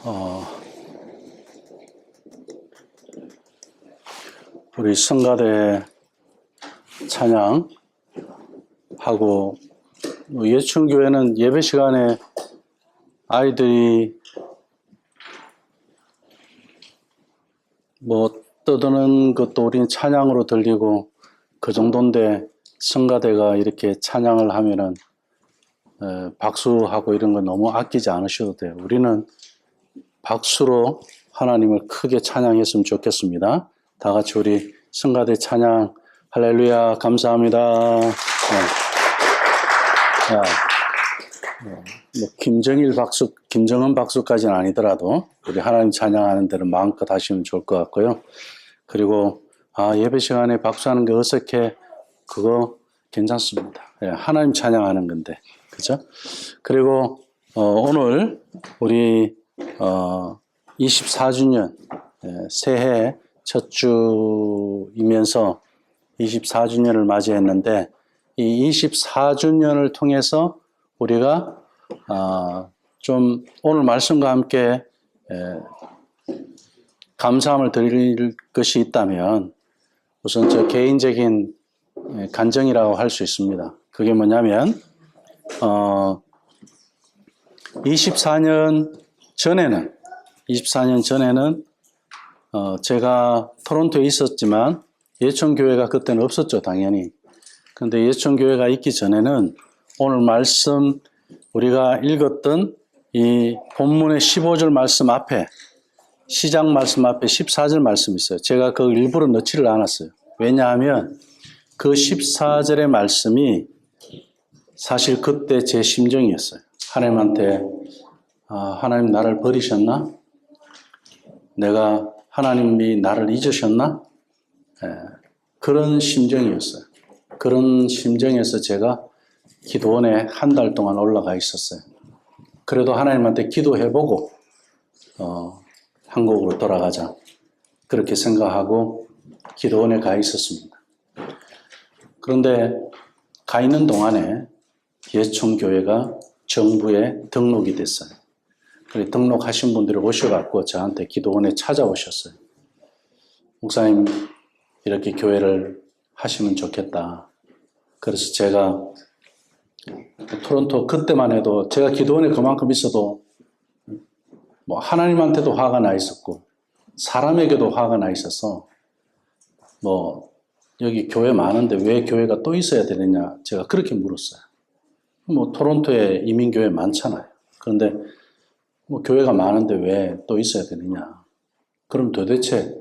어, 우리 성가대 찬양하고 예춘교회는 예배 시간에 아이들이 떠드는 것도 우리는 찬양으로 들리고 그 정도인데 성가대가 이렇게 찬양을 하면은 박수하고 이런 거 너무 아끼지 않으셔도 돼요. 우리는 박수로 하나님을 크게 찬양했으면 좋겠습니다. 다 같이 우리 성가대 찬양 할렐루야 감사합니다. 김정일 박수, 김정은 박수까지는 아니더라도 우리 하나님 찬양하는 데는 마음껏 하시면 좋을 것 같고요. 그리고 예배 시간에 박수하는 게 어색해, 그거 괜찮습니다. 하나님 찬양하는 건데, 그죠? 그리고 오늘 우리 24주년 새해 첫 주이면서 24주년을 맞이했는데, 이 24주년을 통해서 우리가 좀 오늘 말씀과 함께 감사함을 드릴 것이 있다면 우선 저 개인적인 간증이라고 할 수 있습니다. 그게 뭐냐면 24년 전에는 제가 토론토에 있었지만 예천교회가 그때는 없었죠, 당연히. 근데 예천교회가 있기 전에는 오늘 말씀 우리가 읽었던 이 본문의 15절 말씀 앞에, 시작 말씀 앞에 14절 말씀이 있어요. 제가 그걸 일부러 넣지를 않았어요. 왜냐하면 그 14절의 말씀이 사실 그때 제 심정이었어요. 하나님한테 하나님 나를 버리셨나? 내가 하나님이 나를 잊으셨나? 그런 심정이었어요. 그런 심정에서 제가 기도원에 한 달 동안 올라가 있었어요. 그래도 하나님한테 기도해보고 한국으로 돌아가자, 그렇게 생각하고 기도원에 가 있었습니다. 그런데 가 있는 동안에 예천교회가 정부에 등록이 됐어요. 그래서 등록하신 분들이 오셔갖고 저한테 기도원에 찾아오셨어요. 목사님, 이렇게 교회를 하시면 좋겠다. 그래서 제가 토론토 그때만 해도 제가 기도원에 그만큼 있어도 하나님한테도 화가 나 있었고 사람에게도 화가 나 있어서 여기 교회 많은데 왜 교회가 또 있어야 되느냐, 제가 그렇게 물었어요. 토론토에 이민교회 많잖아요. 그런데 교회가 많은데 왜 또 있어야 되느냐. 그럼 도대체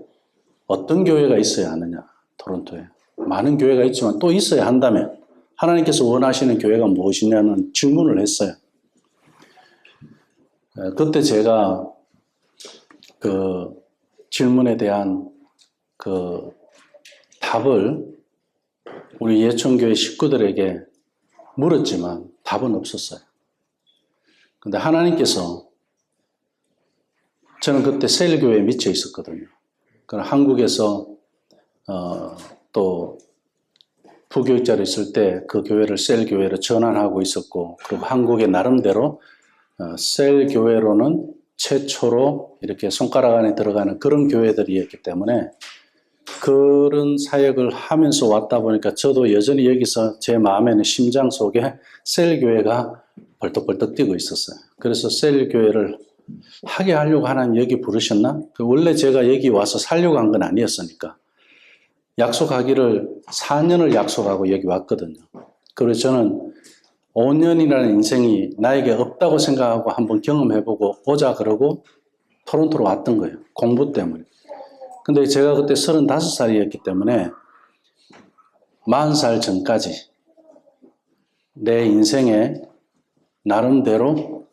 어떤 교회가 있어야 하느냐, 토론토에. 많은 교회가 있지만 또 있어야 한다면 하나님께서 원하시는 교회가 무엇이냐는 질문을 했어요. 그때 제가 그 질문에 대한 그 답을 우리 예천교회 식구들에게 물었지만 답은 없었어요. 근데 하나님께서, 저는 그때 세일교회에 미쳐 있었거든요. 그럼 한국에서 또 부교육자로 있을 때 그 교회를 셀교회로 전환하고 있었고, 그리고 한국의 나름대로 셀교회로는 최초로 이렇게 손가락 안에 들어가는 그런 교회들이었기 때문에 그런 사역을 하면서 왔다 보니까 저도 여전히 여기서 제 마음에는 심장 속에 셀교회가 벌떡벌떡 뛰고 있었어요. 그래서 셀교회를 하게 하려고 하나님 여기 부르셨나? 원래 제가 여기 와서 살려고 한 건 아니었으니까. 약속하기를 4년을 약속하고 여기 왔거든요. 그래서 저는 5년이라는 인생이 나에게 없다고 생각하고 한번 경험해보고 오자 그러고 토론토로 왔던 거예요. 공부 때문에. 근데 제가 그때 35살이었기 때문에 40살 전까지 내 인생에 나름대로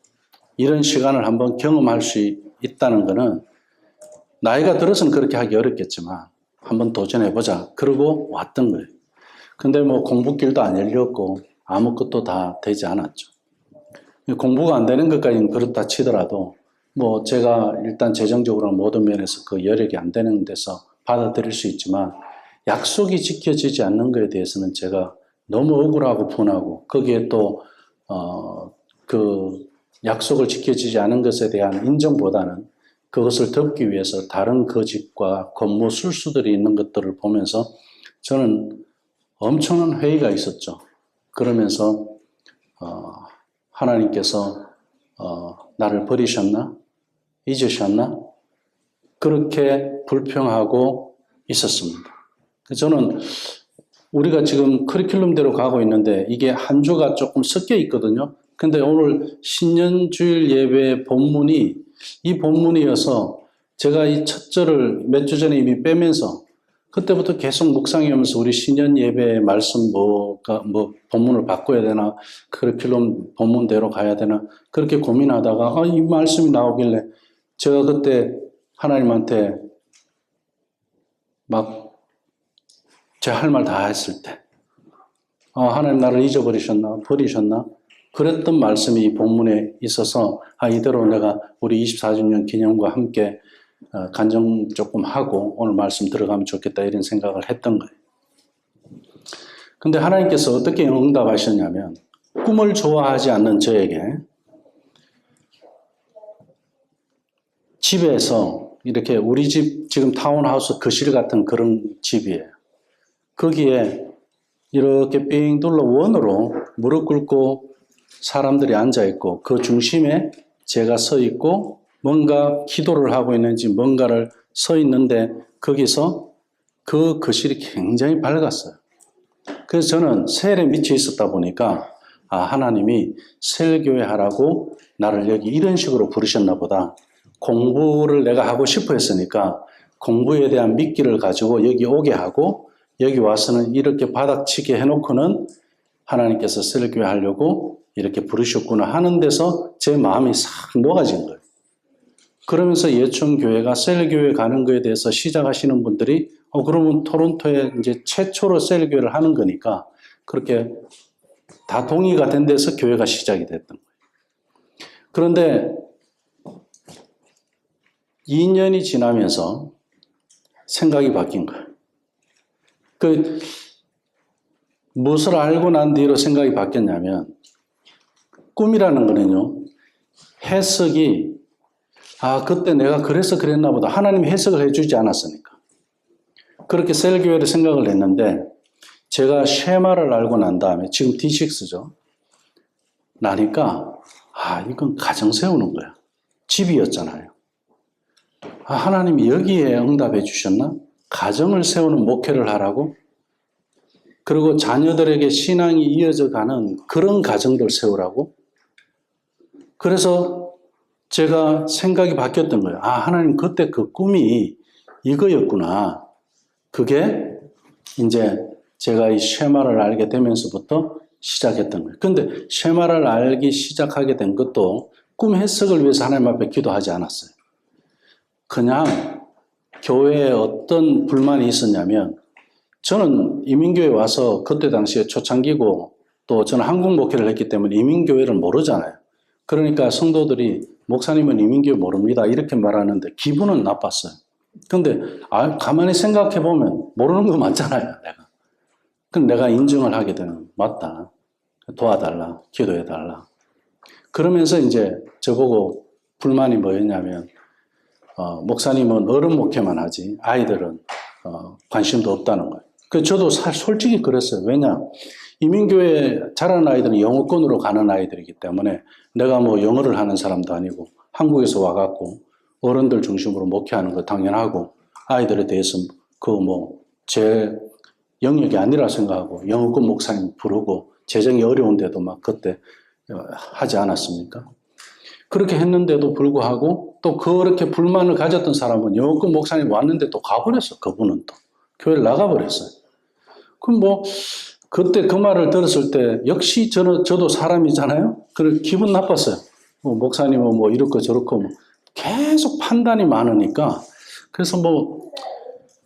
이런 시간을 한번 경험할 수 있다는 거는 나이가 들어서는 그렇게 하기 어렵겠지만 한번 도전해보자. 그러고 왔던 거예요. 근데 공부길도 안 열렸고 아무것도 다 되지 않았죠. 공부가 안 되는 것까지는 그렇다 치더라도 제가 일단 재정적으로 모든 면에서 그 여력이 안 되는 데서 받아들일 수 있지만 약속이 지켜지지 않는 것에 대해서는 제가 너무 억울하고 분하고, 거기에 또 약속을 지켜지지 않은 것에 대한 인정보다는 그것을 덮기 위해서 다른 거짓과 권무 술수들이 있는 것들을 보면서 저는 엄청난 회의가 있었죠. 그러면서 하나님께서 나를 버리셨나? 잊으셨나? 그렇게 불평하고 있었습니다. 저는 우리가 지금 커리큘럼대로 가고 있는데 이게 한 주가 조금 섞여 있거든요. 근데 오늘 신년주일 예배 본문이 이 본문이어서 제가 이 첫 절을 몇 주 전에 이미 빼면서 그때부터 계속 묵상하면서 우리 신년 예배 말씀 본문을 바꿔야 되나, 커리큘럼 본문대로 가야 되나, 그렇게 고민하다가, 이 말씀이 나오길래 제가 그때 하나님한테 막 제 할 말 다 했을 때, 하나님 나를 잊어버리셨나, 버리셨나? 그랬던 말씀이 이 본문에 있어서, 이대로 내가 우리 24주년 기념과 함께 간증 조금 하고 오늘 말씀 들어가면 좋겠다 이런 생각을 했던 거예요. 근데 하나님께서 어떻게 응답하셨냐면 꿈을 좋아하지 않는 저에게 집에서 이렇게 우리 집 지금 타운하우스 거실 같은 그런 집이에요. 거기에 이렇게 삥 둘러 원으로 무릎 꿇고 사람들이 앉아있고 그 중심에 제가 서 있고 뭔가 기도를 하고 있는지 뭔가를 서 있는데 거기서 그 거실이 굉장히 밝았어요. 그래서 저는 셀에 미쳐 있었다 보니까 하나님이 셀교회 하라고 나를 여기 이런 식으로 부르셨나 보다. 공부를 내가 하고 싶어 했으니까 공부에 대한 미끼를 가지고 여기 오게 하고 여기 와서는 이렇게 바닥치게 해놓고는 하나님께서 셀교회 하려고 이렇게 부르셨구나 하는 데서 제 마음이 싹 녹아진 거예요. 그러면서 예천교회가 셀교회 가는 거에 대해서 시작하시는 분들이 그러면 토론토에 이제 최초로 셀교회를 하는 거니까 그렇게 다 동의가 된 데서 교회가 시작이 됐던 거예요. 그런데 2년이 지나면서 생각이 바뀐 거예요. 무엇을 알고 난 뒤로 생각이 바뀌었냐면 꿈이라는 거는요. 해석이 그때 내가 그래서 그랬나 보다. 하나님이 해석을 해주지 않았으니까. 그렇게 셀교회를 생각을 했는데 제가 쉐마를 알고 난 다음에 지금 D6죠. 나니까 이건 가정 세우는 거야. 집이었잖아요. 하나님이 여기에 응답해 주셨나? 가정을 세우는 목회를 하라고? 그리고 자녀들에게 신앙이 이어져 가는 그런 가정들 세우라고? 그래서 제가 생각이 바뀌었던 거예요. 하나님 그때 그 꿈이 이거였구나. 그게 이제 제가 이 쉐마를 알게 되면서부터 시작했던 거예요. 근데 쉐마를 알기 시작하게 된 것도 꿈 해석을 위해서 하나님 앞에 기도하지 않았어요. 그냥 교회에 어떤 불만이 있었냐면 저는 이민교회 와서 그때 당시에 초창기고 또 저는 한국 목회를 했기 때문에 이민교회를 모르잖아요. 그러니까 성도들이 목사님은 이민교회 모릅니다 이렇게 말하는데 기분은 나빴어요. 근데 가만히 생각해 보면 모르는 거 맞잖아요. 내가. 그럼 내가 인정을 하게 되는 맞다. 도와달라. 기도해달라. 그러면서 이제 저보고 불만이 뭐였냐면 목사님은 어른 목회만 하지 아이들은 관심도 없다는 거예요. 저도 솔직히 그랬어요. 왜냐? 이민교회 자라는 아이들은 영어권으로 가는 아이들이기 때문에 내가 뭐 영어를 하는 사람도 아니고 한국에서 와갖고 어른들 중심으로 목회하는 거 당연하고 아이들에 대해서 제 영역이 아니라 생각하고 영어권 목사님 부르고 재정이 어려운데도 막 그때 하지 않았습니까? 그렇게 했는데도 불구하고 또 그렇게 불만을 가졌던 사람은 영어권 목사님 왔는데 또 가버렸어. 그분은 또 교회를 나가버렸어요. 그럼 그때 그 말을 들었을 때 역시 저도 사람이잖아요. 그래 기분 나빴어요. 목사님은 이렇고 저렇고 계속 판단이 많으니까 그래서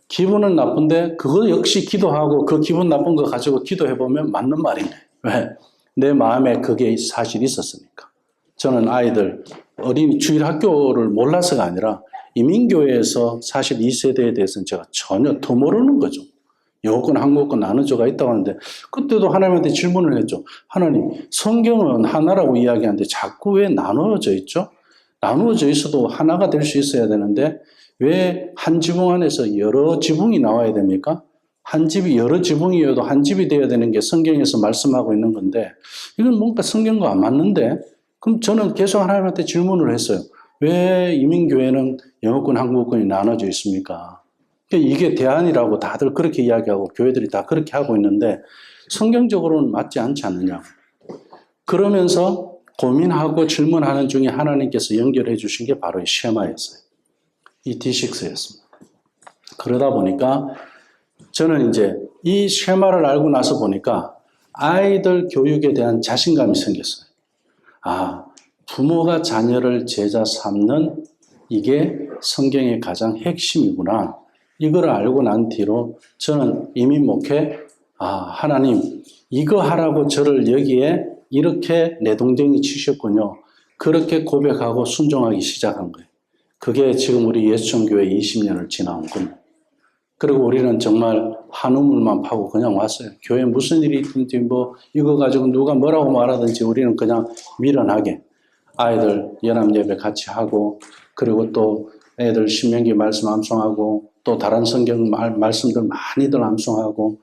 기분은 나쁜데 그거 역시 기도하고 그 기분 나쁜 거 가지고 기도해보면 맞는 말이네. 왜? 내 마음에 그게 사실 있었으니까. 저는 아이들 어린이 주일학교를 몰라서가 아니라 이민교회에서 사실 이 세대에 대해서는 제가 전혀 더 모르는 거죠. 영어권, 한국어권 나눠져가 있다고 하는데 그때도 하나님한테 질문을 했죠. 하나님, 성경은 하나라고 이야기하는데 자꾸 왜 나누어져 있죠? 나누어져 있어도 하나가 될 수 있어야 되는데 왜 한 지붕 안에서 여러 지붕이 나와야 됩니까? 한 집이 여러 지붕이어도 한 집이 되어야 되는 게 성경에서 말씀하고 있는 건데 이건 뭔가 성경과 안 맞는데 그럼 저는 계속 하나님한테 질문을 했어요. 왜 이민교회는 영어권, 한국어권이 나눠져 있습니까? 이게 대안이라고 다들 그렇게 이야기하고 교회들이 다 그렇게 하고 있는데 성경적으로는 맞지 않지 않느냐. 그러면서 고민하고 질문하는 중에 하나님께서 연결해 주신 게 바로 이 쉐마였어요. 이 D6였습니다. 그러다 보니까 저는 이제 이 쉐마를 알고 나서 보니까 아이들 교육에 대한 자신감이 생겼어요. 아, 부모가 자녀를 제자 삼는 이게 성경의 가장 핵심이구나. 이걸 알고 난 뒤로 저는 이민 목회, 하나님, 이거 하라고 저를 여기에 이렇게 내동댕이 치셨군요. 그렇게 고백하고 순종하기 시작한 거예요. 그게 지금 우리 예수천교회 20년을 지나온 겁니다. 그리고 우리는 정말 한우물만 파고 그냥 왔어요. 교회 무슨 일이 있든지 이거 가지고 누가 뭐라고 말하든지 우리는 그냥 미련하게 아이들 연합예배 같이 하고 그리고 또 애들 신명기 말씀 암송하고 또 다른 성경 말씀들 많이들 암송하고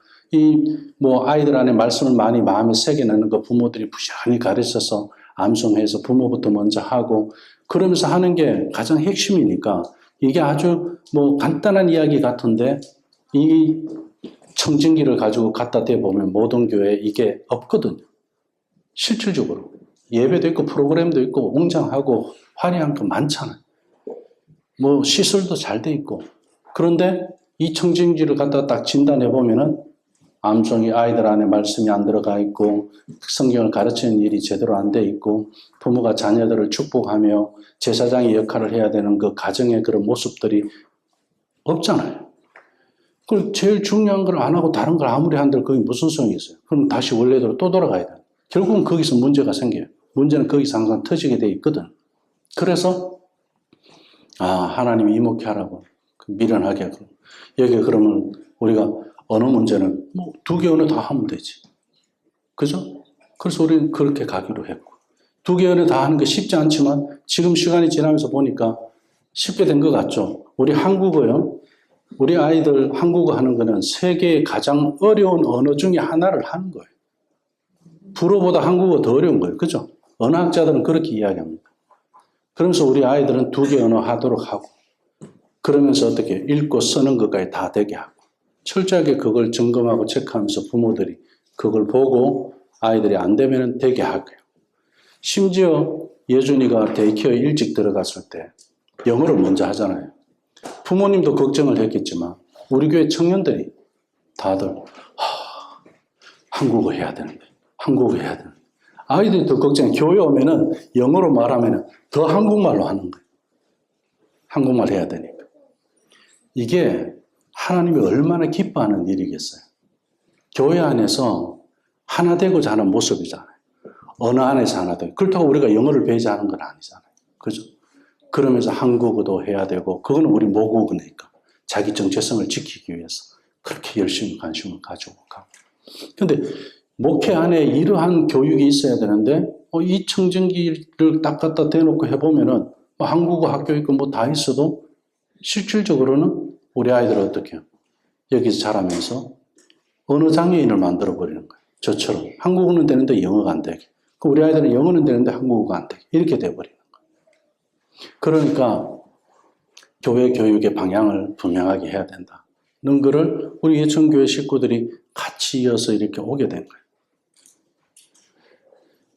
아이들 안에 말씀을 많이 마음에 새겨내는 거 부모들이 부지런히 가르쳐서 암송해서 부모부터 먼저 하고 그러면서 하는 게 가장 핵심이니까 이게 아주 간단한 이야기 같은데 이 청진기를 가지고 갖다 대보면 모든 교회에 이게 없거든요. 실질적으로. 예배도 있고 프로그램도 있고 웅장하고 화려한 거 많잖아요. 시설도 잘 돼 있고. 그런데 이 청진기를 갖다 딱 진단해 보면은 암송이 아이들 안에 말씀이 안 들어가 있고 성경을 가르치는 일이 제대로 안 돼 있고 부모가 자녀들을 축복하며 제사장의 역할을 해야 되는 그 가정의 그런 모습들이 없잖아요. 그럼 제일 중요한 걸 안 하고 다른 걸 아무리 한들 그게 무슨 소용이 있어요? 그럼 다시 원래대로 또 돌아가야 돼요. 결국은 거기서 문제가 생겨요. 문제는 거기서 항상 터지게 돼 있거든. 그래서 하나님이 이목해 하라고 미련하게 하고 여기 그러면 우리가 언어 문제는 2개 언어 다 하면 되지. 그죠? 그래서 우리는 그렇게 가기로 했고 2개 언어 다 하는 게 쉽지 않지만 지금 시간이 지나면서 보니까 쉽게 된 것 같죠. 우리 한국어요. 우리 아이들 한국어 하는 거는 세계의 가장 어려운 언어 중에 하나를 하는 거예요. 불어보다 한국어 더 어려운 거예요. 그죠? 언어학자들은 그렇게 이야기합니다. 그러면서 우리 아이들은 2개 언어 하도록 하고 그러면서 어떻게 읽고 쓰는 것까지 다 되게 하고 철저하게 그걸 점검하고 체크하면서 부모들이 그걸 보고 아이들이 안 되면 되게 하고요. 심지어 예준이가 데이케어 일찍 들어갔을 때 영어를 먼저 하잖아요. 부모님도 걱정을 했겠지만 우리 교회 청년들이 다들 한국어 해야 되는데 한국어 해야 되는데 아이들이 더 걱정해. 교회 오면은 영어로 말하면 더 한국말로 하는 거예요. 한국말 해야 되니까. 이게 하나님이 얼마나 기뻐하는 일이겠어요. 교회 안에서 하나 되고자 하는 모습이잖아요. 언어 안에서 하나 되고. 그렇다고 우리가 영어를 배우자 하는 건 아니잖아요. 그죠? 그러면서 한국어도 해야 되고 그거는 우리 모국어니까 자기 정체성을 지키기 위해서 그렇게 열심히 관심을 가지고 가고. 근데 목회 안에 이러한 교육이 있어야 되는데 이 청정기를 딱 갖다 대놓고 해보면은 한국어 학교 있고 다 있어도 실질적으로는 우리 아이들은 어떻게 해요? 여기서 자라면서 언어 장애인을 만들어버리는 거예요. 저처럼 한국어는 되는데 영어가 안 되게. 우리 아이들은 영어는 되는데 한국어가 안 되게. 이렇게 돼버리는 거예요. 그러니까 교회 교육의 방향을 분명하게 해야 된다는 거를 우리 예천교회 식구들이 같이 이어서 이렇게 오게 된 거예요.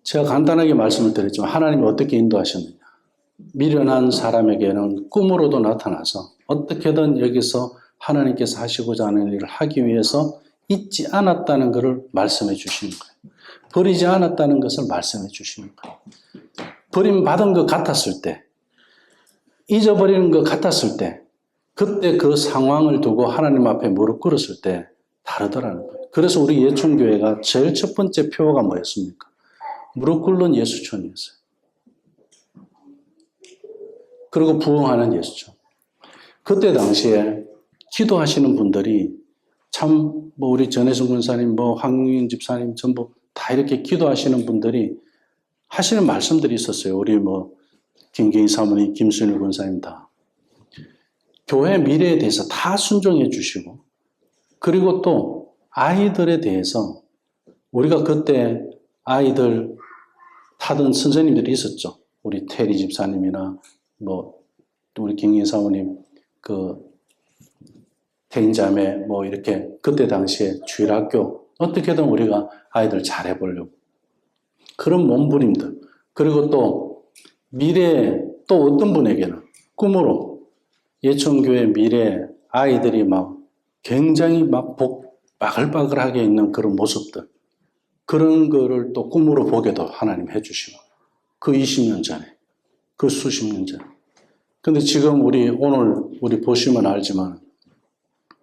제가 간단하게 말씀을 드렸지만 하나님이 어떻게 인도하셨느냐. 미련한 사람에게는 꿈으로도 나타나서 어떻게든 여기서 하나님께서 하시고자 하는 일을 하기 위해서 잊지 않았다는 것을 말씀해 주시는 거예요. 버리지 않았다는 것을 말씀해 주시는 거예요. 버림받은 것 같았을 때, 잊어버리는 것 같았을 때, 그때 그 상황을 두고 하나님 앞에 무릎 꿇었을 때 다르더라는 거예요. 그래서 우리 예천교회가 제일 첫 번째 표어가 뭐였습니까? 무릎 꿇는 예수촌이었어요. 그리고 부흥하는 예수촌. 그때 당시에 기도하시는 분들이 참, 뭐, 우리 전혜성 군사님, 뭐, 황윤 집사님 전부 다 이렇게 기도하시는 분들이 하시는 말씀들이 있었어요. 우리 뭐, 김경희 사모님, 김순일 군사님 다. 교회 미래에 대해서 다 순종해 주시고, 그리고 또 아이들에 대해서 우리가 그때 아이들 타던 선생님들이 있었죠. 우리 테리 집사님이나 뭐, 우리 김경희 사모님, 태인자매 뭐 이렇게 그때 당시에 주일학교 어떻게든 우리가 아이들 잘해보려고 그런 몸부림들 그리고 또 미래에 또 어떤 분에게는 꿈으로 예천교회 미래에 아이들이 막 굉장히 막 바글바글하게 있는 그런 모습들 그런 거를 또 꿈으로 보게도 하나님 해주시고 그 20년 전에 그 수십 년 전에 근데 지금 오늘 우리 보시면 알지만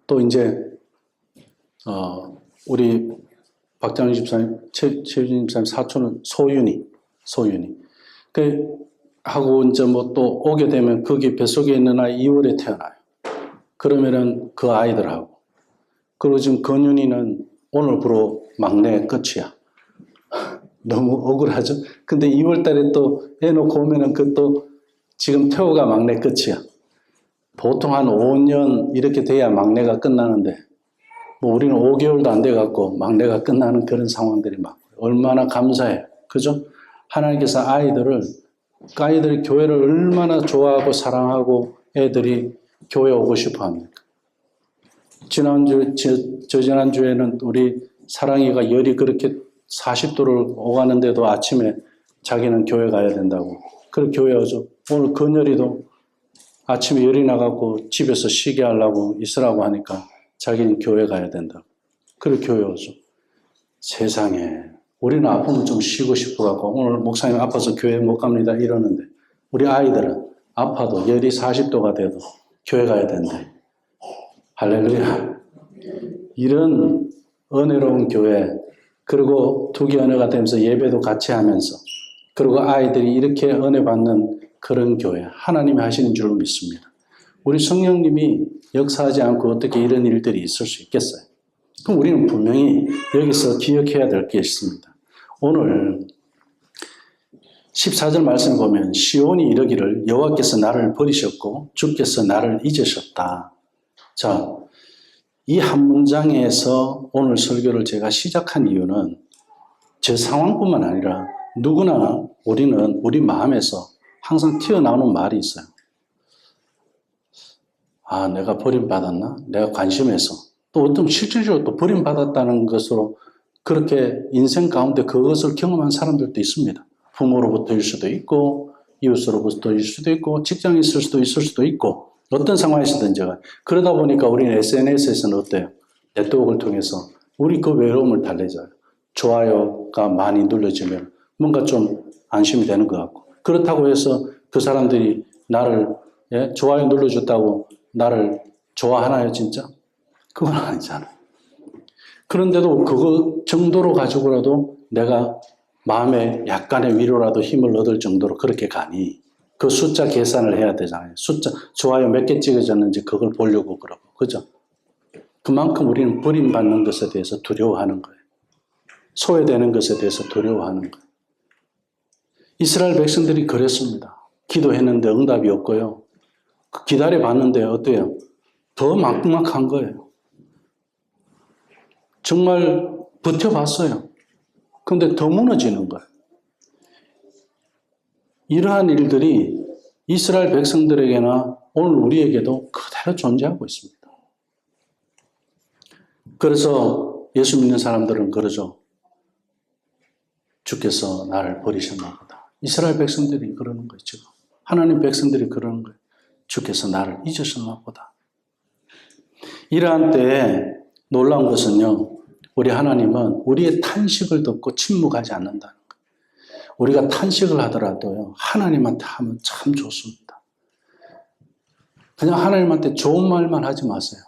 또 이제 우리 박장희 집사님, 최유진 집사님 사촌은 소윤이 하고 이제 뭐 또 오게 되면 거기 뱃속에 있는 아이 2월에 태어나요. 그러면은 그 아이들하고 그리고 지금 건윤이는 오늘부로 막내 끝이야. 너무 억울하죠. 근데 2월 달에 또 애 놓고 오면은 그또 지금 태호가 막내 끝이야. 보통 한 5년 이렇게 돼야 막내가 끝나는데 뭐 우리는 5개월도 안 돼갖고 막내가 끝나는 그런 상황들이 막 얼마나 감사해요. 그죠? 하나님께서 아이들이 교회를 얼마나 좋아하고 사랑하고 애들이 교회 오고 싶어 합니까? 지난주에는 우리 사랑이가 열이 그렇게 40도를 오가는데도 아침에 자기는 교회 가야 된다고. 그래 교회 오죠. 오늘 건열이도 아침에 열이 나가고 집에서 쉬게 하려고 있으라고 하니까 자기는 교회 가야 된다고. 그래 교회 오죠. 세상에 우리는 아프면 좀 쉬고 싶어갖고 오늘 목사님 아파서 교회 못 갑니다 이러는데 우리 아이들은 아파도 열이 40도가 돼도 교회 가야 된대. 할렐루야. 이런 은혜로운 교회 그리고 투기 은혜가 되면서 예배도 같이 하면서 그리고 아이들이 이렇게 은혜 받는 그런 교회 하나님이 하시는 줄 믿습니다. 우리 성령님이 역사하지 않고 어떻게 이런 일들이 있을 수 있겠어요? 그럼 우리는 분명히 여기서 기억해야 될 게 있습니다. 오늘 14절 말씀 보면 시온이 이르기를 여호와께서 나를 버리셨고 주께서 나를 잊으셨다. 자, 이 한 문장에서 오늘 설교를 제가 시작한 이유는 제 상황뿐만 아니라 누구나 우리는 우리 마음에서 항상 튀어나오는 말이 있어요. 아, 내가 버림받았나? 내가 관심해서. 또 어떤 실질적으로 또 버림받았다는 것으로 그렇게 인생 가운데 그것을 경험한 사람들도 있습니다. 부모로부터일 수도 있고, 이웃으로부터일 수도 있고, 직장에 있을 수도 있고, 어떤 상황에서든지. 그러다 보니까 우리는 SNS에서는 어때요? 네트워크를 통해서 우리 그 외로움을 달래줘요. 좋아요가 많이 눌러지면 뭔가 좀 안심이 되는 것 같고. 그렇다고 해서 그 사람들이 나를 좋아요 눌러줬다고 나를 좋아하나요 진짜? 그건 아니잖아요. 그런데도 그거 정도로 가지고라도 내가 마음에 약간의 위로라도 힘을 얻을 정도로 그렇게 가니 그 숫자 계산을 해야 되잖아요. 숫자 좋아요 몇 개 찍어졌는지 그걸 보려고 그러고 그죠? 그만큼 우리는 버림받는 것에 대해서 두려워하는 거예요. 소외되는 것에 대해서 두려워하는 거예요. 이스라엘 백성들이 그랬습니다. 기도했는데 응답이 없고요. 기다려봤는데 어때요? 더 막막한 거예요. 정말 버텨봤어요. 그런데 더 무너지는 거예요. 이러한 일들이 이스라엘 백성들에게나 오늘 우리에게도 그대로 존재하고 있습니다. 그래서 예수 믿는 사람들은 그러죠. 주께서 나를 버리셨나 보다. 이스라엘 백성들이 그러는 거예요. 지금. 하나님 백성들이 그러는 거예요. 주께서 나를 잊으셨나 보다. 이러한 때에 놀라운 것은요. 우리 하나님은 우리의 탄식을 듣고 침묵하지 않는다는 거예요. 우리가 탄식을 하더라도요. 하나님한테 하면 참 좋습니다. 그냥 하나님한테 좋은 말만 하지 마세요.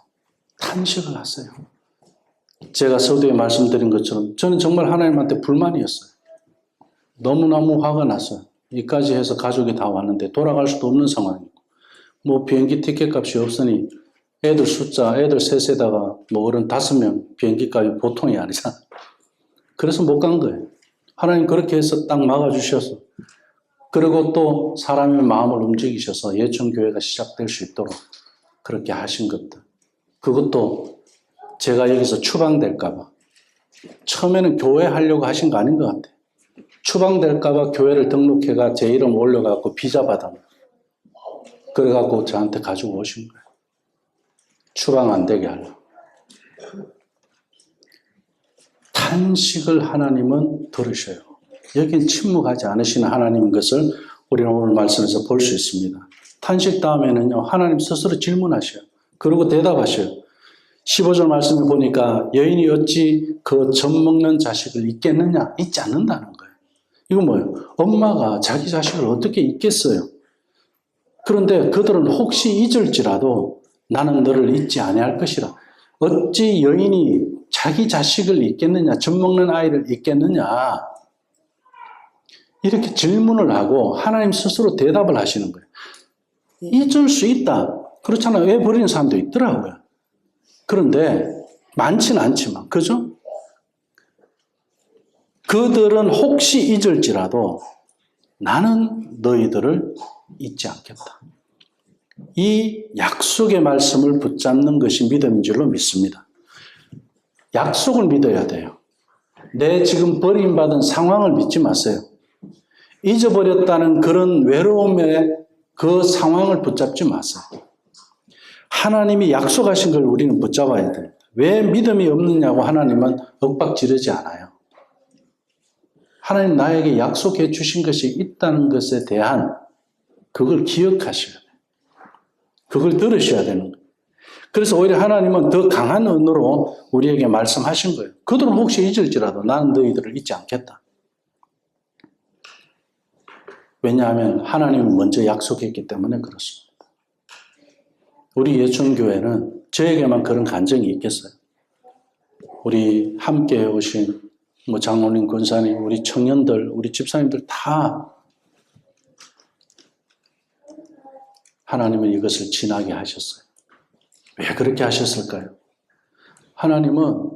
탄식을 하세요. 제가 서두에 말씀드린 것처럼 저는 정말 하나님한테 불만이었어요. 너무너무 화가 났어요. 이까지 해서 가족이 다 왔는데 돌아갈 수도 없는 상황이고 뭐 비행기 티켓 값이 없으니 애들 숫자, 애들 셋에다가 뭐 어른 5명 비행기값이 보통이 아니잖아. 그래서 못 간 거예요. 하나님 그렇게 해서 딱 막아주셔서. 그리고 또 사람의 마음을 움직이셔서 예천교회가 시작될 수 있도록 그렇게 하신 것들. 그것도 제가 여기서 추방될까봐. 처음에는 교회 하려고 하신 거 아닌 것 같아요. 추방될까봐 교회를 등록해가 제 이름 올려갖고 비자 받아. 그래갖고 저한테 가지고 오신 거예요. 추방 안 되게 하려고. 탄식을 하나님은 들으셔요. 여긴 침묵하지 않으시는 하나님인 것을 우리는 오늘 말씀에서 볼 수 있습니다. 탄식 다음에는요, 하나님 스스로 질문하셔요. 그리고 대답하셔요. 15절 말씀을 보니까 여인이 어찌 그 젖 먹는 자식을 잊겠느냐? 잊지 않는다는 거예요. 이건 뭐예요? 엄마가 자기 자식을 어떻게 잊겠어요? 그런데 그들은 혹시 잊을지라도 나는 너를 잊지 아니할 것이라. 어찌 여인이 자기 자식을 잊겠느냐? 젖 먹는 아이를 잊겠느냐? 이렇게 질문을 하고 하나님 스스로 대답을 하시는 거예요. 잊을 수 있다. 그렇잖아요. 왜 버리는 사람도 있더라고요. 그런데 많지는 않지만, 그죠? 그들은 혹시 잊을지라도 나는 너희들을 잊지 않겠다. 이 약속의 말씀을 붙잡는 것이 믿음인 줄로 믿습니다. 약속을 믿어야 돼요. 내 지금 버림받은 상황을 믿지 마세요. 잊어버렸다는 그런 외로움의 그 상황을 붙잡지 마세요. 하나님이 약속하신 걸 우리는 붙잡아야 됩니다. 왜 믿음이 없느냐고 하나님은 윽박 지르지 않아요. 하나님 나에게 약속해 주신 것이 있다는 것에 대한 그걸 기억하셔야 돼요. 그걸 들으셔야 되는 거예요. 그래서 오히려 하나님은 더 강한 언어로 우리에게 말씀하신 거예요. 그들은 혹시 잊을지라도 나는 너희들을 잊지 않겠다. 왜냐하면 하나님은 먼저 약속했기 때문에 그렇습니다. 우리 예천교회는 저에게만 그런 간증이 있겠어요? 우리 함께 해오신 장로님, 권사님, 우리 청년들, 우리 집사님들 다 하나님은 이것을 지나게 하셨어요. 왜 그렇게 하셨을까요? 하나님은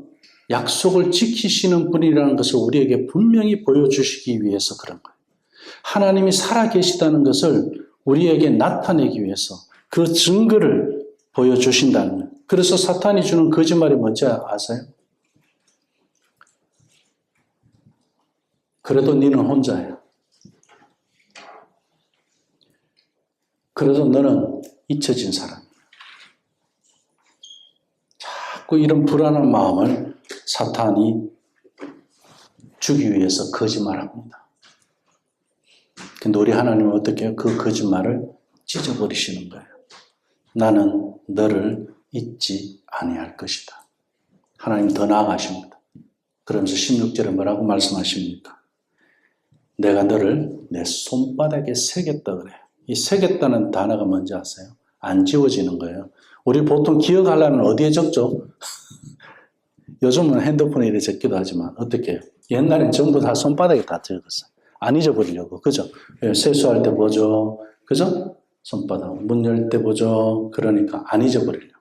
약속을 지키시는 분이라는 것을 우리에게 분명히 보여주시기 위해서 그런 거예요. 하나님이 살아계시다는 것을 우리에게 나타내기 위해서 그 증거를 보여주신다는 거예요. 그래서 사탄이 주는 거짓말이 뭔지 아세요? 그래도 너는 혼자야. 그래도 너는 잊혀진 사람이야. 자꾸 이런 불안한 마음을 사탄이 주기 위해서 거짓말합니다. 근데 우리 하나님은 어떻게 해요? 그 거짓말을 찢어버리시는 거예요. 나는 너를 잊지 아니할 것이다. 하나님 더 나아가십니다. 그러면서 16절에 뭐라고 말씀하십니까? 내가 너를 내 손바닥에 새겼다 그래요. 이 새겼다는 단어가 뭔지 아세요? 안 지워지는 거예요. 우리 보통 기억하려면 어디에 적죠? 요즘은 핸드폰에 이렇게 적기도 하지만 어떻게 해요? 옛날엔 전부 다 손바닥에 다 적었어요. 안 잊어버리려고. 그죠? 세수할 때 보죠. 그죠? 손바닥. 문 열 때 보죠. 그러니까 안 잊어버리려고.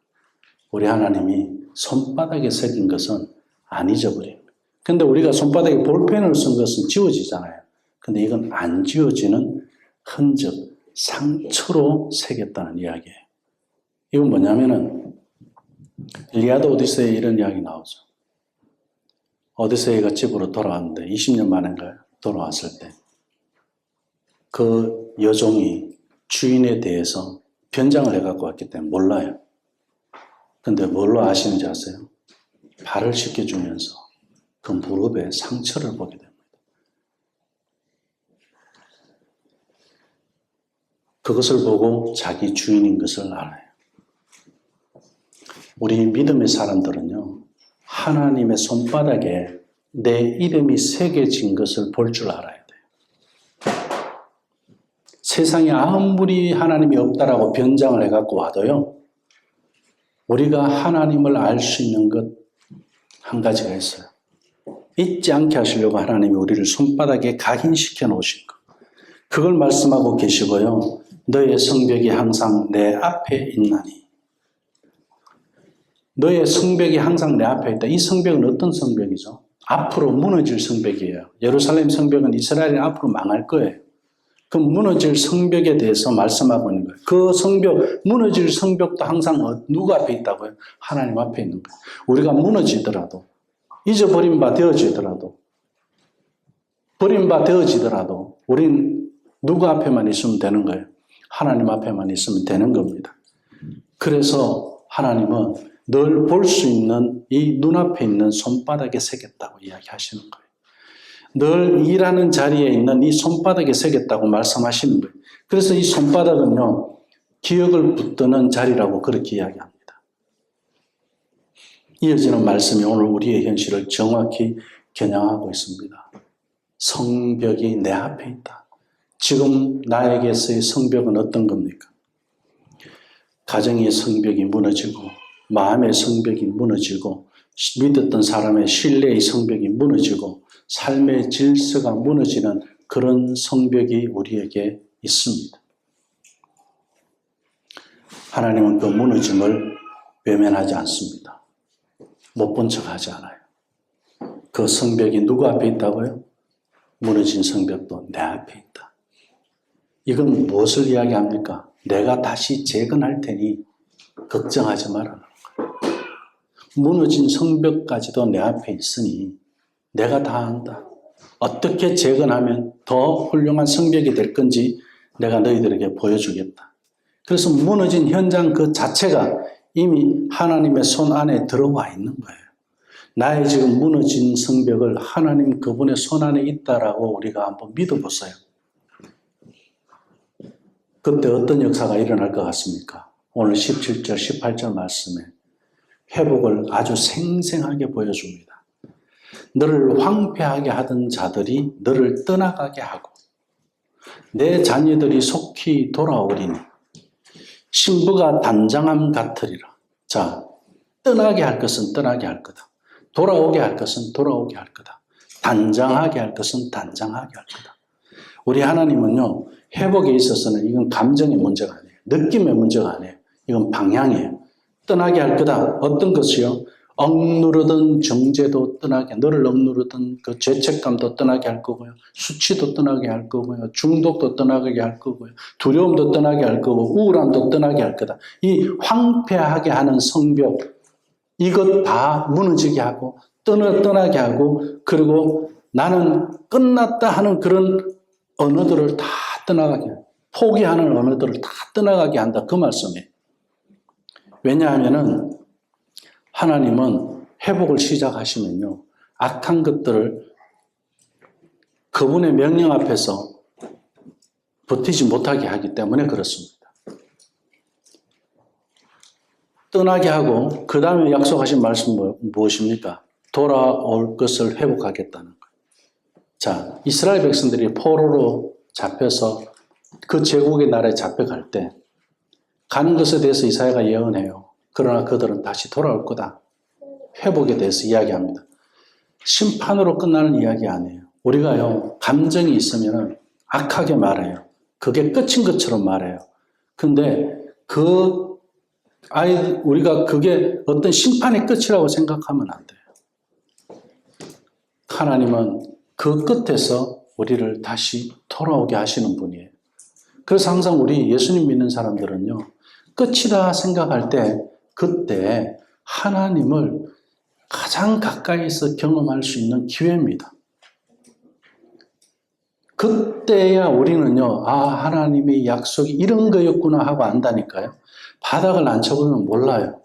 우리 하나님이 손바닥에 새긴 것은 안 잊어버려요. 근데 우리가 손바닥에 볼펜을 쓴 것은 지워지잖아요. 근데 이건 안 지워지는 흔적, 상처로 새겼다는 이야기예요. 이건 뭐냐면은 일리아드 오디세이에 이런 이야기 나오죠. 오디세이가 집으로 돌아왔는데 20년 만인가요? 돌아왔을 때 그 여종이 주인에 대해서 변장을 해갖고 왔기 때문에 몰라요. 근데 뭘로 아시는지 아세요? 발을 씻겨주면서 그 무릎에 상처를 보게 됩니다. 그것을 보고 자기 주인인 것을 알아요. 우리 믿음의 사람들은요, 하나님의 손바닥에 내 이름이 새겨진 것을 볼 줄 알아야 돼요. 세상에 아무리 하나님이 없다라고 변장을 해갖고 와도요, 우리가 하나님을 알 수 있는 것 한 가지가 있어요. 잊지 않게 하시려고 하나님이 우리를 손바닥에 각인시켜 놓으신 것. 그걸 말씀하고 계시고요. 너의 성벽이 항상 내 앞에 있나니. 너의 성벽이 항상 내 앞에 있다. 이 성벽은 어떤 성벽이죠? 앞으로 무너질 성벽이에요. 예루살렘 성벽은 이스라엘이 앞으로 망할 거예요. 그 무너질 성벽에 대해서 말씀하고 있는 거예요. 그 성벽, 무너질 성벽도 항상 누구 앞에 있다고요? 하나님 앞에 있는 거예요. 우리가 무너지더라도, 잊어버린 바 되어지더라도, 버린 바 되어지더라도 우린 누구 앞에만 있으면 되는 거예요? 하나님 앞에만 있으면 되는 겁니다. 그래서 하나님은 늘 볼 수 있는 이 눈앞에 있는 손바닥에 새겼다고 이야기하시는 거예요. 늘 일하는 자리에 있는 이 손바닥에 새겼다고 말씀하시는 거예요. 그래서 이 손바닥은요, 기억을 붙드는 자리라고 그렇게 이야기합니다. 이어지는 말씀이 오늘 우리의 현실을 정확히 겨냥하고 있습니다. 성벽이 내 앞에 있다. 지금 나에게서의 성벽은 어떤 겁니까? 가정의 성벽이 무너지고, 마음의 성벽이 무너지고, 믿었던 사람의 신뢰의 성벽이 무너지고, 삶의 질서가 무너지는 그런 성벽이 우리에게 있습니다. 하나님은 그 무너짐을 외면하지 않습니다. 못 본 척 하지 않아요. 그 성벽이 누구 앞에 있다고요? 무너진 성벽도 내 앞에 있다. 이건 무엇을 이야기합니까? 내가 다시 재건할 테니 걱정하지 말아라. 무너진 성벽까지도 내 앞에 있으니 내가 다 안다. 어떻게 재건하면 더 훌륭한 성벽이 될 건지 내가 너희들에게 보여주겠다. 그래서 무너진 현장 그 자체가 이미 하나님의 손 안에 들어와 있는 거예요. 나의 지금 무너진 성벽을 하나님 그분의 손 안에 있다라고 우리가 한번 믿어보세요. 그때 어떤 역사가 일어날 것 같습니까? 오늘 17절, 18절 말씀에 회복을 아주 생생하게 보여줍니다. 너를 황폐하게 하던 자들이 너를 떠나가게 하고 내 자녀들이 속히 돌아오리니 신부가 단장함 같으리라. 자, 떠나게 할 것은 떠나게 할 거다. 돌아오게 할 것은 돌아오게 할 거다. 단장하게 할 것은 단장하게 할 거다. 우리 하나님은요, 회복에 있어서는 이건 감정의 문제가 아니에요. 느낌의 문제가 아니에요. 이건 방향이에요. 떠나게 할 거다. 어떤 것이요? 억누르던 정죄도 떠나게, 너를 억누르던 그 죄책감도 떠나게 할 거고요. 수치도 떠나게 할 거고요. 중독도 떠나게 할 거고요. 두려움도 떠나게 할 거고, 우울함도 떠나게 할 거다. 이 황폐하게 하는 성벽, 이것 다 무너지게 하고, 떠나게 하고, 그리고 나는 끝났다 하는 그런 언어들을 다 떠나가게, 포기하는 언어들을 다 떠나가게 한다. 그 말씀이에요. 왜냐하면은 하나님은 회복을 시작하시면요, 악한 것들을 그분의 명령 앞에서 버티지 못하게 하기 때문에 그렇습니다. 떠나게 하고 그 다음에 약속하신 말씀은 무엇입니까? 돌아올 것을 회복하겠다는 거예요. 자, 이스라엘 백성들이 포로로 잡혀서 그 제국의 나라에 잡혀갈 때 가는 것에 대해서 이사야가 예언해요. 그러나 그들은 다시 돌아올 거다. 회복에 대해서 이야기합니다. 심판으로 끝나는 이야기 아니에요. 우리가요, 감정이 있으면 악하게 말해요. 그게 끝인 것처럼 말해요. 근데 우리가 그게 어떤 심판의 끝이라고 생각하면 안 돼요. 하나님은 그 끝에서 우리를 다시 돌아오게 하시는 분이에요. 그래서 항상 우리 예수님 믿는 사람들은요, 끝이다 생각할 때 그때 하나님을 가장 가까이서 경험할 수 있는 기회입니다. 그때야 우리는요, 하나님의 약속이 이런 거였구나 하고 안다니까요. 바닥을 안 쳐보면 몰라요.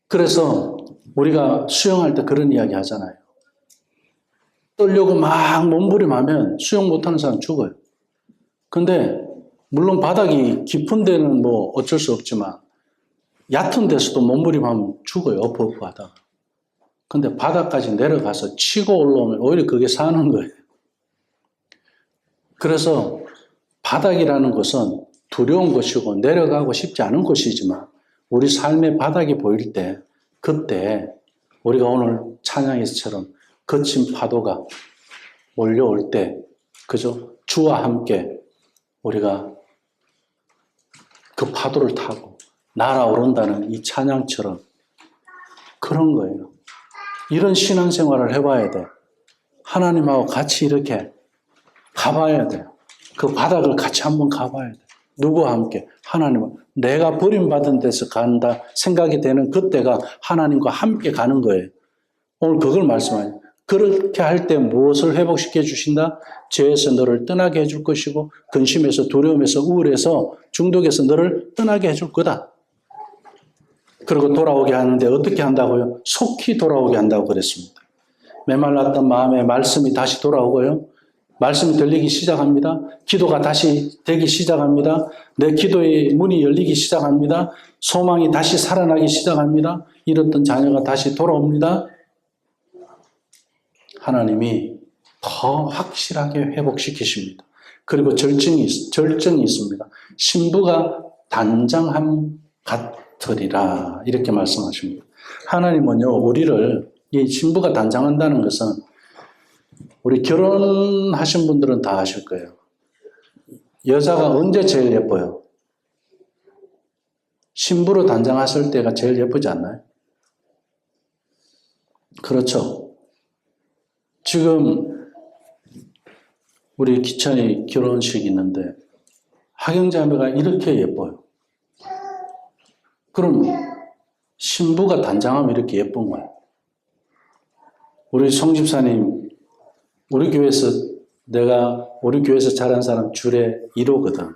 그래서 우리가 수영할 때 그런 이야기 하잖아요. 떨려고 막 몸부림하면 수영 못하는 사람 죽어요. 근데 물론 바닥이 깊은 데는 뭐 어쩔 수 없지만 얕은 데서도 몸부림하면 죽어요. 엎어 하다가. 근데 바닥까지 내려가서 치고 올라오면 오히려 그게 사는 거예요. 그래서 바닥이라는 것은 두려운 것이고 내려가고 싶지 않은 곳이지만 우리 삶의 바닥이 보일 때 그때 우리가 오늘 찬양에서처럼 거친 파도가 몰려올 때 그죠? 주와 함께 우리가 그 파도를 타고 날아오른다는 이 찬양처럼 그런 거예요. 이런 신앙생활을 해봐야 돼. 하나님하고 같이 이렇게 가봐야 돼요. 그 바닥을 같이 한번 가봐야 돼. 누구와 함께? 하나님은. 내가 버림받은 데서 간다 생각이 되는 그때가 하나님과 함께 가는 거예요. 오늘 그걸 말씀하죠. 그렇게 할 때 무엇을 회복시켜 주신다? 죄에서 너를 떠나게 해줄 것이고 근심에서 두려움에서 우울해서 중독에서 너를 떠나게 해줄 거다. 그리고 돌아오게 하는데 어떻게 한다고요? 속히 돌아오게 한다고 그랬습니다. 메말랐던 마음에 말씀이 다시 돌아오고요. 말씀이 들리기 시작합니다. 기도가 다시 되기 시작합니다. 내 기도의 문이 열리기 시작합니다. 소망이 다시 살아나기 시작합니다. 잃었던 자녀가 다시 돌아옵니다. 하나님이 더 확실하게 회복시키십니다. 그리고 절정이 있습니다. 신부가 단장함 같으리라 이렇게 말씀하십니다. 하나님은요 우리를 이 신부가 단장한다는 것은 우리 결혼하신 분들은 다 아실 거예요. 여자가 언제 제일 예뻐요? 신부로 단장했을 때가 제일 예쁘지 않나요? 그렇죠. 지금 우리 기찬이 결혼식이 있는데 하경자매가 이렇게 예뻐요. 그럼 신부가 단장하면 이렇게 예쁜 거예요. 우리 송 집사님 우리 교회에서 자란 사람 줄에 1호거든.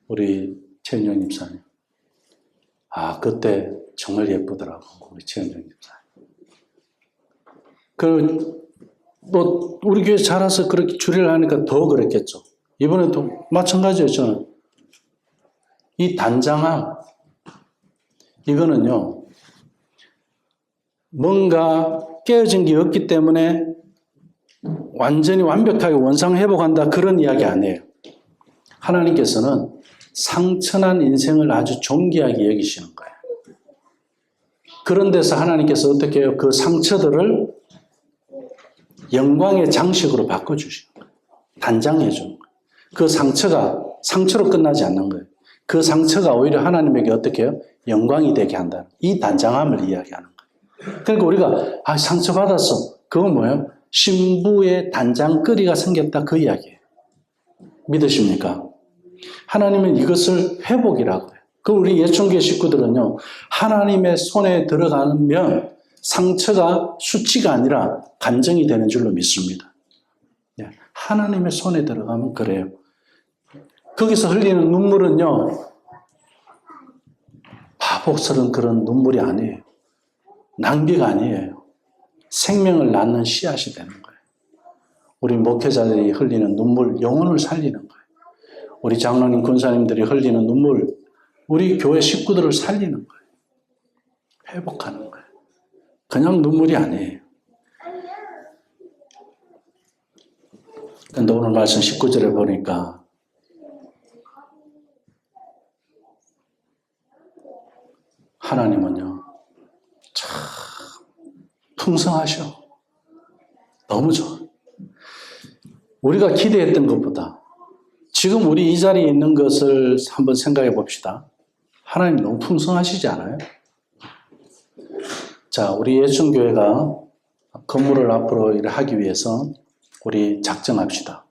우리 최은영 집사님. 아, 그때 정말 예쁘더라고. 우리 최은영 집사님. 우리 교회 자라서 그렇게 줄을 하니까 더 그랬겠죠. 이번에도 마찬가지예요, 저는. 이 단장함, 이거는요, 뭔가 깨어진 게 없기 때문에 완전히 완벽하게 원상회복한다 그런 이야기 아니에요. 하나님께서는 상처난 인생을 아주 존귀하게 여기시는 거예요. 그런 데서 하나님께서 어떻게 해요? 그 상처들을 영광의 장식으로 바꿔주시는 거예요. 단장해 주는 거예요. 그 상처가 상처로 끝나지 않는 거예요. 그 상처가 오히려 하나님에게 어떻게 해요? 영광이 되게 한다. 이 단장함을 이야기하는 거예요. 그러니까 우리가 상처받았어. 그건 뭐예요? 신부의 단장거리가 생겼다 그 이야기예요. 믿으십니까? 하나님은 이것을 회복이라고 해요. 그 우리 예천교회 식구들은요. 하나님의 손에 들어가면 상처가 수치가 아니라 감정이 되는 줄로 믿습니다. 하나님의 손에 들어가면 그래요. 거기서 흘리는 눈물은요. 바보스러운 그런 눈물이 아니에요. 낭비가 아니에요. 생명을 낳는 씨앗이 되는 거예요. 우리 목회자들이 흘리는 눈물, 영혼을 살리는 거예요. 우리 장로님, 군사님들이 흘리는 눈물, 우리 교회 식구들을 살리는 거예요. 회복하는 거예요. 그냥 눈물이 아니에요. 근데 오늘 말씀 19절에 보니까 하나님은요, 참 풍성하셔. 너무 좋아. 우리가 기대했던 것보다 지금 우리 이 자리에 있는 것을 한번 생각해 봅시다. 하나님 너무 풍성하시지 않아요? 자, 우리 예천교회가 건물을 앞으로 하기 위해서 우리 작정합시다.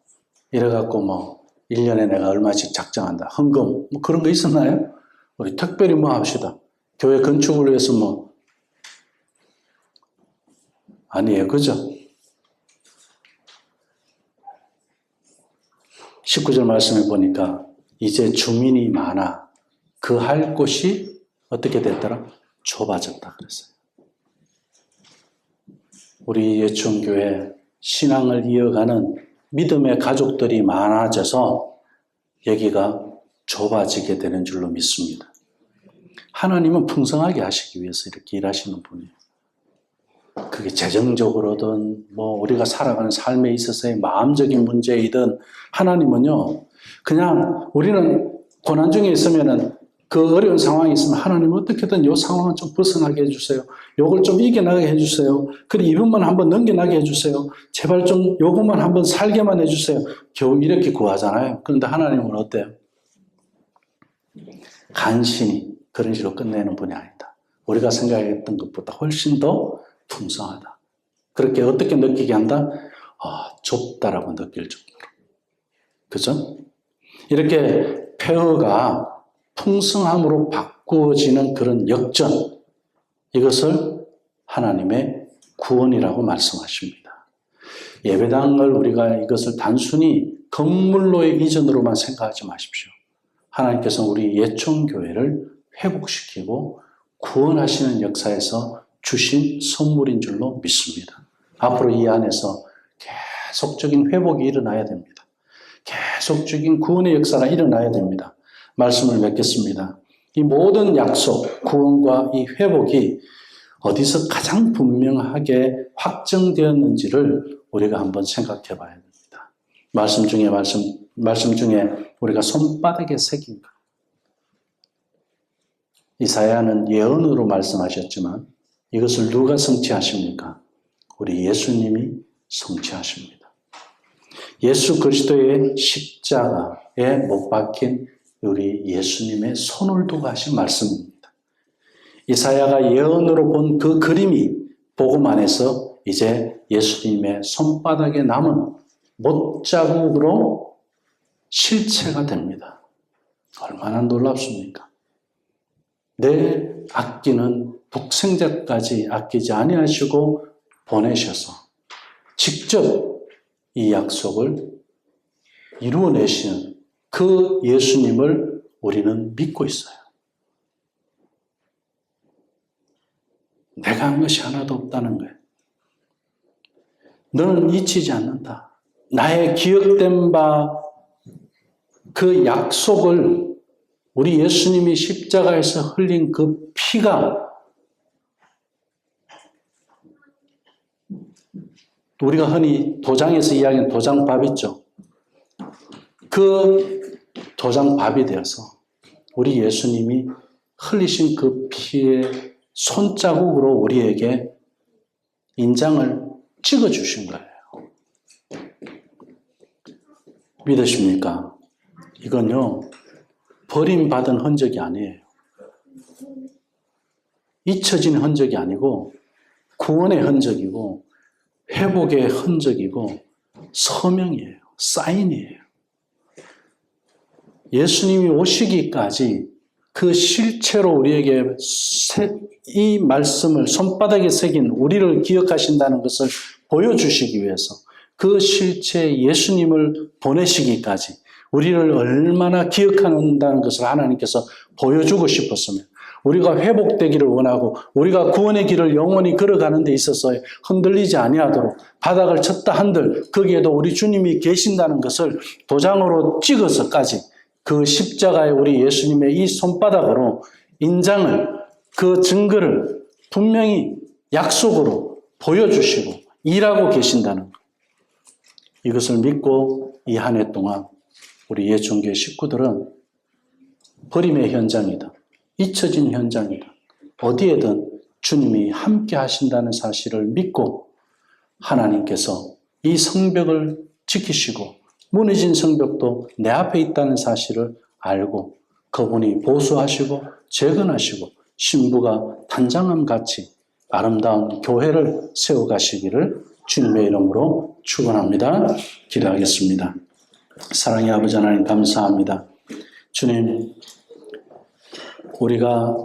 이래갖고 1년에 내가 얼마씩 작정한다. 헌금, 그런 거 있었나요? 우리 특별히 합시다. 교회 건축을 위해서 아니에요. 그죠? 19절 말씀에 보니까 이제 주민이 많아 그 할 곳이 어떻게 됐더라? 좁아졌다 그랬어요. 우리 예천교회 신앙을 이어가는 믿음의 가족들이 많아져서 여기가 좁아지게 되는 줄로 믿습니다. 하나님은 풍성하게 하시기 위해서 이렇게 일하시는 분이에요. 그게 재정적으로든 우리가 살아가는 삶에 있어서의 마음적인 문제이든 하나님은요, 그냥 우리는 고난 중에 있으면은 그 어려운 상황이 있으면 하나님 어떻게든 이 상황을 좀 벗어나게 해주세요. 요걸 좀 이겨나게 해주세요. 그리고 이분만 한번 넘겨나게 해주세요. 제발 좀 요것만 한번 살게만 해주세요. 겨우 이렇게 구하잖아요. 그런데 하나님은 어때요? 간신히 그런 식으로 끝내는 분이 아니다. 우리가 생각했던 것보다 훨씬 더 풍성하다. 그렇게 어떻게 느끼게 한다? 좁다라고 느낄 정도로. 그죠? 이렇게 폐허가 풍성함으로 바꾸어지는 그런 역전, 이것을 하나님의 구원이라고 말씀하십니다. 예배당을 우리가 이것을 단순히 건물로의 이전으로만 생각하지 마십시오. 하나님께서 우리 예총교회를 회복시키고 구원하시는 역사에서 주신 선물인 줄로 믿습니다. 앞으로 이 안에서 계속적인 회복이 일어나야 됩니다. 계속적인 구원의 역사가 일어나야 됩니다. 말씀을 맺겠습니다. 이 모든 약속, 구원과 이 회복이 어디서 가장 분명하게 확정되었는지를 우리가 한번 생각해 봐야 됩니다. 말씀 중에 우리가 손바닥에 새긴 것. 이사야는 예언으로 말씀하셨지만 이것을 누가 성취하십니까? 우리 예수님이 성취하십니다. 예수 그리스도의 십자가에 못 박힌 우리 예수님의 손을 두고 하신 말씀입니다. 이사야가 예언으로 본 그 그림이 복음 안에서 이제 예수님의 손바닥에 남은 못자국으로 실체가 됩니다. 얼마나 놀랍습니까? 내 아끼는 독생자까지 아끼지 아니하시고 보내셔서 직접 이 약속을 이루어내시는 그 예수님을 우리는 믿고 있어요. 내가 한 것이 하나도 없다는 거예요. 너는 잊히지 않는다. 나의 기억된 바 그 약속을 우리 예수님이 십자가에서 흘린 그 피가 우리가 흔히 도장에서 이야기하는 도장밥 있죠. 그 도장밥이 되어서 우리 예수님이 흘리신 그 피의 손자국으로 우리에게 인장을 찍어주신 거예요. 믿으십니까? 이건요, 버림받은 흔적이 아니에요. 잊혀진 흔적이 아니고 구원의 흔적이고 회복의 흔적이고 서명이에요. 사인이에요. 예수님이 오시기까지 그 실체로 우리에게 이 말씀을 손바닥에 새긴 우리를 기억하신다는 것을 보여주시기 위해서 그 실체 예수님을 보내시기까지 우리를 얼마나 기억한다는 것을 하나님께서 보여주고 싶었으면 우리가 회복되기를 원하고 우리가 구원의 길을 영원히 걸어가는 데 있어서 흔들리지 아니하도록 바닥을 쳤다 한들 거기에도 우리 주님이 계신다는 것을 도장으로 찍어서까지 그 십자가에 우리 예수님의 이 손바닥으로 인장을 그 증거를 분명히 약속으로 보여주시고 일하고 계신다는 것. 이것을 믿고 이 한 해 동안 우리 예총교회 식구들은 버림의 현장이다. 잊혀진 현장이다. 어디에든 주님이 함께 하신다는 사실을 믿고 하나님께서 이 성벽을 지키시고 무너진 성벽도 내 앞에 있다는 사실을 알고 그분이 보수하시고 재건하시고 신부가 단장함같이 아름다운 교회를 세워가시기를 주님의 이름으로 축원합니다. 기도하겠습니다. 사랑의 아버지 하나님 감사합니다. 주님, 우리가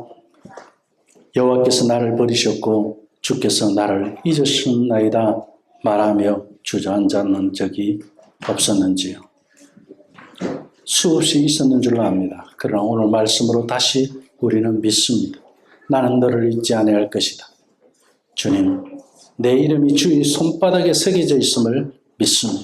여호와께서 나를 버리셨고 주께서 나를 잊으셨나이다 말하며 주저앉았는 적이 없었는지요. 수없이 있었는 줄로 압니다. 그러나 오늘 말씀으로 다시 우리는 믿습니다. 나는 너를 잊지 아니할 것이다. 주님, 내 이름이 주의 손바닥에 새겨져 있음을 믿습니다.